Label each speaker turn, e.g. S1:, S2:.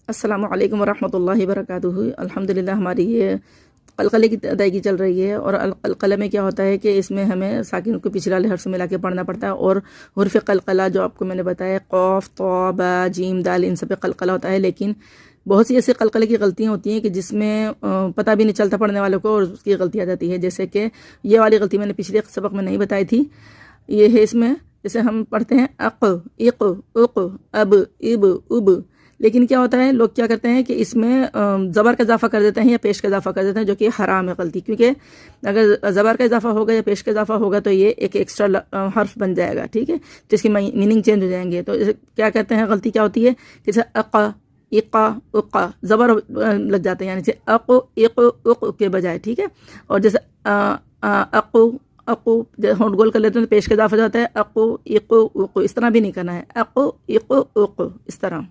S1: अस्सलामु अलैकुम वरहमतुल्लाहि वबरकातुहू। अल्हम्दुलिल्लाह हमारी ये कलकले की अदायगी चल रही है। और कलकले में क्या होता है कि इसमें हमें साकिन को पिछले वाले हर्फ से मिला के पढ़ना पड़ता है। और हुर्फ कलकला जो आपको मैंने बताया, क़ाफ तो बा जीम दाल, इन सब पे कलकला होता है। लेकिन बहुत सी ऐसे कलकले की गलतियाँ होती हैं कि जिसमें पता भी नहीं चलता पढ़ने वालों को और उसकी गलती आ जाती है। जैसे कि ये वाली गलती मैंने पिछले सबक में नहीं बताई थी। ये है इसमें, जैसे हम पढ़ते हैं अक़, इक़, उक़, अब, इब, उब। लेकिन क्या होता है, लोग क्या करते हैं कि इसमें ज़बर का इजाफा कर देते हैं या पेश का इजाफा कर देते हैं, जो कि हराम है गलती। क्योंकि अगर ज़बर का इजाफा होगा या पेश का इजाफा होगा तो ये एक एक्स्ट्रा हर्फ बन जाएगा, ठीक है, तो इसकी मीनिंग चेंज हो जाएंगे। तो क्या कहते हैं, गलती क्या होती है, जैसे अक़, इक़ा, उक़ा, ज़बर लग जाते हैं, यानी जैसे अक़, इक़, उक़ के बजाय, ठीक है। और जैसे अक़ु, अक़ु होंठ गोल कर लेते हैं तो पेश का इजाफा हो जाता है, अक़ु, इक़ु, उक़ु। इस तरह भी नहीं करना है, अक़ु, इक़ु, उक़ु, इस तरह।